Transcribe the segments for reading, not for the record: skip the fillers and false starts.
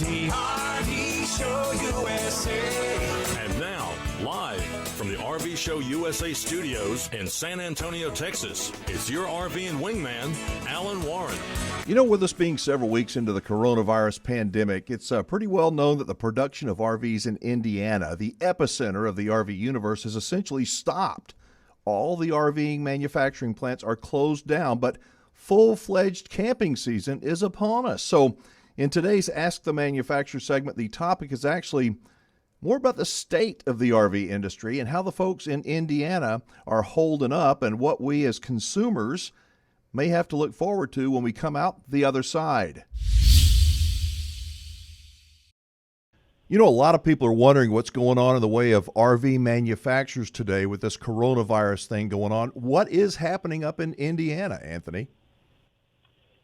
The RV Show USA. And now, live from the RV Show USA studios in San Antonio, Texas, it's your RV and Wingman, Alan Warren. You know, with us being several weeks into the coronavirus pandemic, it's pretty well known that the production of RVs in Indiana, the epicenter of the RV universe, has essentially stopped. All the RVing manufacturing plants are closed down, but full-fledged camping season is upon us. So in today's Ask the Manufacturer segment, the topic is actually more about the state of the RV industry and how the folks in Indiana are holding up and what we as consumers may have to look forward to when we come out the other side. You know, a lot of people are wondering what's going on in the way of RV manufacturers today with this coronavirus thing going on. What is happening up in Indiana, Anthony?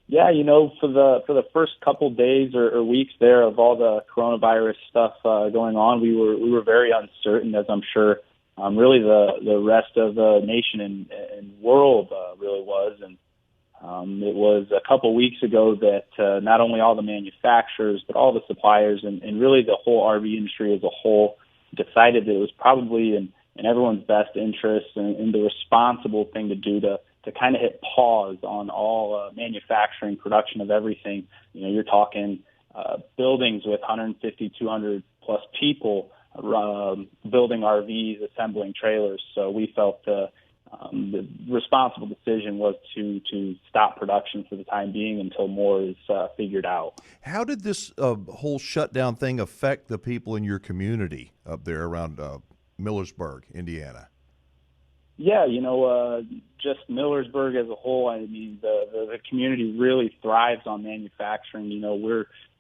Yeah, you know, for the first couple days or weeks there of all the coronavirus stuff going on, we were very uncertain, as I'm sure really the rest of the nation and world really was. And it was a couple weeks ago that not only all the manufacturers, but all the suppliers and really the whole RV industry as a whole decided that it was probably in everyone's best interest and the responsible thing to do to kind of hit pause on all manufacturing production of everything. You know, you're talking buildings with 150, 200 plus people building RVs, assembling trailers. So we felt the responsible decision was to stop production for the time being until more is figured out. How did this whole shutdown thing affect the people in your community up there around Millersburg, Indiana? Yeah, you know, just Millersburg as a whole, I mean, the community really thrives on manufacturing. You know,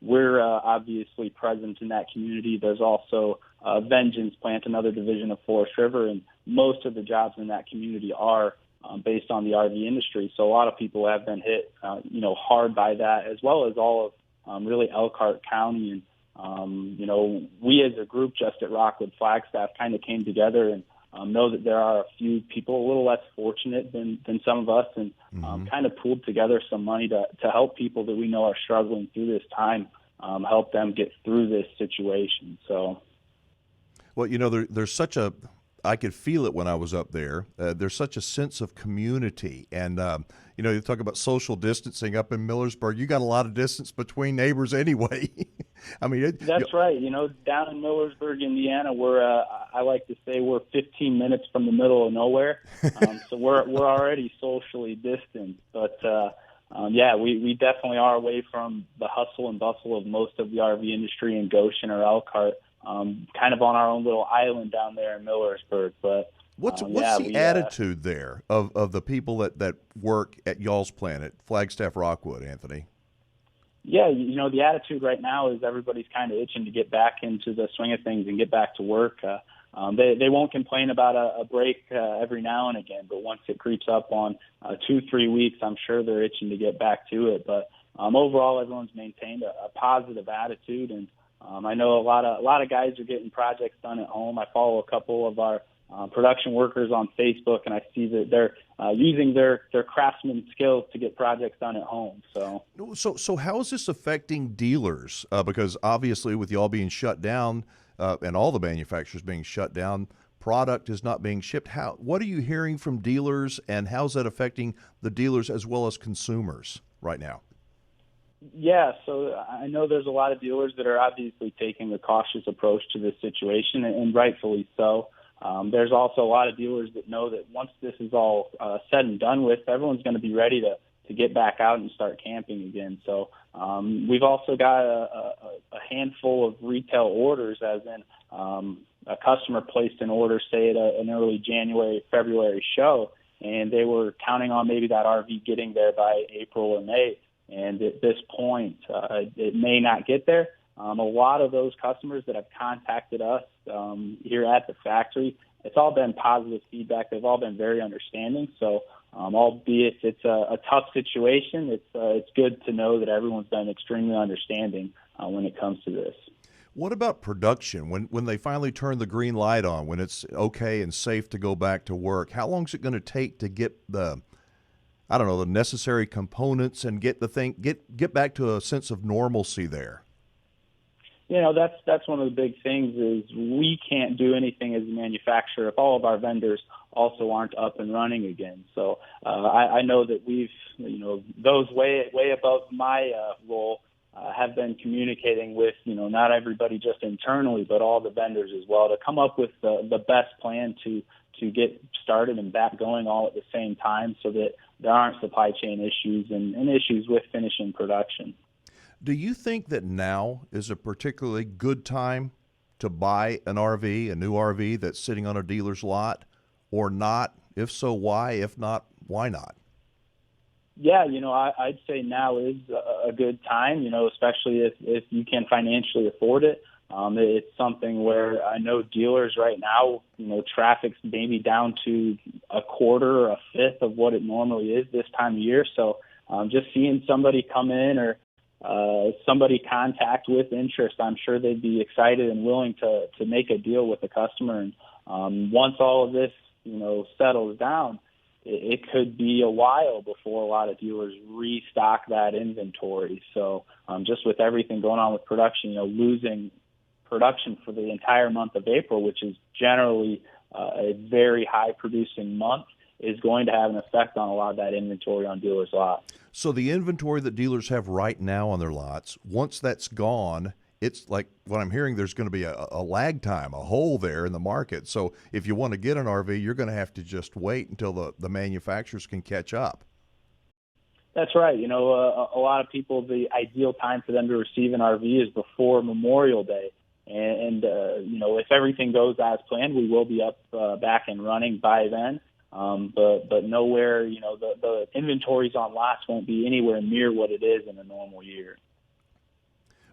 we're obviously present in that community. There's also Vengeance Plant, another division of Forest River, and most of the jobs in that community are based on the RV industry. So a lot of people have been hit, you know, hard by that, as well as all of really Elkhart County. And, you know, we as a group just at Rockwood Flagstaff kind of came together and know that there are a few people a little less fortunate than some of us, and kind of pooled together some money to help people that we know are struggling through this time, help them get through this situation. So, well, you know, there's such a, I could feel it when I was up there. There's such a sense of community. And, you know, you talk about social distancing up in Millersburg. You got a lot of distance between neighbors anyway. I mean, that's right. You know, down in Millersburg, Indiana, we're, I like to say we're 15 minutes from the middle of nowhere. So we're already socially distant. But, yeah, we definitely are away from the hustle and bustle of most of the RV industry in Goshen or Elkhart. Kind of on our own little island down there in Millersburg. But what's the attitude there of the people that work at y'all's plant at Flagstaff Rockwood, Anthony? Yeah, you know, the attitude right now is everybody's kind of itching to get back into the swing of things and get back to work. They won't complain about a break every now and again, but once it creeps up on 2-3 weeks, I'm sure they're itching to get back to it. But overall, everyone's maintained a positive attitude, and I know a lot of guys are getting projects done at home. I follow a couple of our production workers on Facebook, and I see that they're using their craftsman skills to get projects done at home. So how is this affecting dealers? Because obviously, with y'all being shut down and all the manufacturers being shut down, product is not being shipped. What are you hearing from dealers, and how's that affecting the dealers as well as consumers right now? Yeah, so I know there's a lot of dealers that are obviously taking a cautious approach to this situation, and rightfully so. There's also a lot of dealers that know that once this is all said and done with, everyone's going to be ready to get back out and start camping again. So we've also got a handful of retail orders, as in a customer placed an order, say, at an early January, February show, and they were counting on maybe that RV getting there by April or May. And at this point, it may not get there. A lot of those customers that have contacted us here at the factory, it's all been positive feedback. They've all been very understanding. So albeit it's a tough situation, it's good to know that everyone's been extremely understanding when it comes to this. What about production? When they finally turn the green light on, when it's okay and safe to go back to work, how long is it going to take to get the necessary components and get back to a sense of normalcy there? that's one of the big things is we can't do anything as a manufacturer if all of our vendors also aren't up and running again. So I know that we've, those way above my role have been communicating with, not everybody just internally, but all the vendors as well to come up with the best plan to get started and back going all at the same time so that there aren't supply chain issues and issues with finishing production. Do you think that now is a particularly good time to buy an RV, a new RV that's sitting on a dealer's lot, or not? If so, why? If not, why not? Yeah, I'd say now is a good time, especially if you can financially afford it. It's something where I know dealers right now, traffic's maybe down to a quarter or a fifth of what it normally is this time of year. So just seeing somebody come in or somebody contact with interest, I'm sure they'd be excited and willing to make a deal with the customer. And once all of this, settles down, it could be a while before a lot of dealers restock that inventory. So just with everything going on with production, losing production for the entire month of April, which is generally a very high producing month, is going to have an effect on a lot of that inventory on dealers' lots. So the inventory that dealers have right now on their lots, once that's gone, it's like what I'm hearing, there's going to be a lag time, a hole there in the market. So if you want to get an RV, you're going to have to just wait until the manufacturers can catch up. That's right. A lot of people, the ideal time for them to receive an RV is before Memorial Day. And if everything goes as planned, we will be up back and running by then. But nowhere, the inventories on lots won't be anywhere near what it is in a normal year.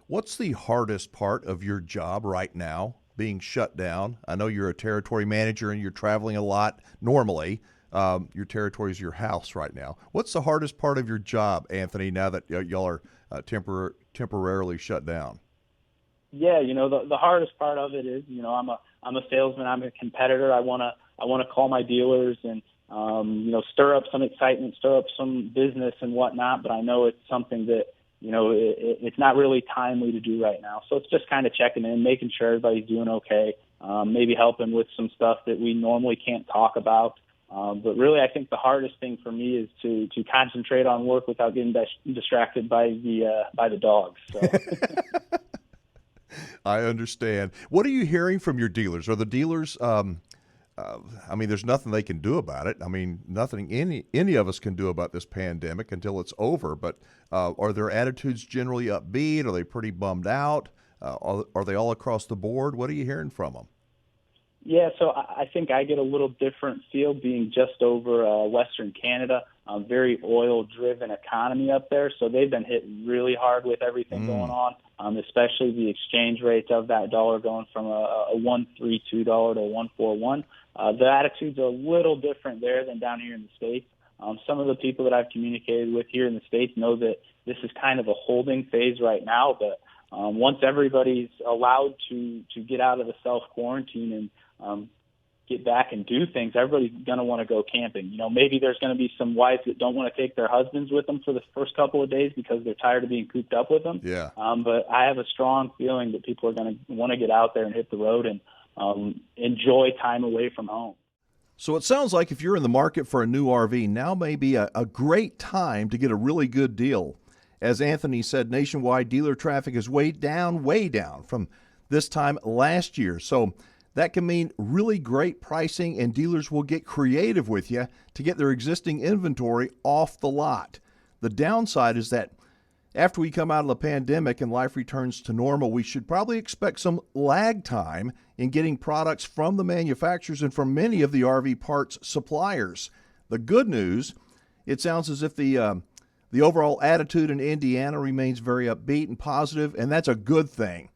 What's the hardest part of your job right now, being shut down? I know you're a territory manager and you're traveling a lot normally. Your territory is your house right now. What's the hardest part of your job, Anthony, now that y'all are temporarily shut down? Yeah, the hardest part of it is, I'm a salesman, I'm a competitor. I want to call my dealers and stir up some excitement, stir up some business and whatnot. But I know it's something that it's not really timely to do right now. So it's just kind of checking in, making sure everybody's doing okay, maybe helping with some stuff that we normally can't talk about. But really, I think the hardest thing for me is to concentrate on work without getting distracted by the dogs. So. I understand. What are you hearing from your dealers? Are the dealers, there's nothing they can do about it. Nothing any of us can do about this pandemic until it's over. But are their attitudes generally upbeat? Are they pretty bummed out? Are they all across the board? What are you hearing from them? Yeah, so I think I get a little different feel being just over Western Canada. Very oil-driven economy up there, so they've been hit really hard with everything going on, especially the exchange rate of that dollar going from a $1.32 to $1.41. The attitude's a little different there than down here in the States. Some of the people that I've communicated with here in the States know that this is kind of a holding phase right now, but once everybody's allowed to get out of the self-quarantine and get back and do things, everybody's going to want to go camping. Maybe there's going to be some wives that don't want to take their husbands with them for the first couple of days because they're tired of being cooped up with them. Yeah. But I have a strong feeling that people are going to want to get out there and hit the road and enjoy time away from home. So it sounds like if you're in the market for a new RV, now may be a great time to get a really good deal. As Anthony said, nationwide dealer traffic is way down from this time last year. So that can mean really great pricing, and dealers will get creative with you to get their existing inventory off the lot. The downside is that after we come out of the pandemic and life returns to normal, we should probably expect some lag time in getting products from the manufacturers and from many of the RV parts suppliers. The good news, it sounds as if the overall attitude in Indiana remains very upbeat and positive, and that's a good thing.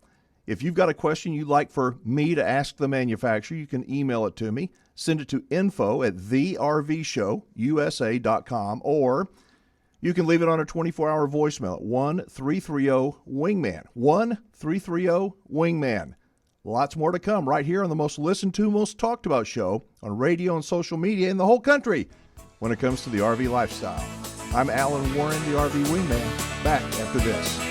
If you've got a question you'd like for me to ask the manufacturer, you can email it to me. Send it to info@thervshowusa.com, or you can leave it on a 24-hour voicemail at 1-330-WINGMAN. 1-330-WINGMAN. Lots more to come right here on the most listened to, most talked about show on radio and social media in the whole country when it comes to the RV lifestyle. I'm Alan Warren, the RV Wingman. Back after this.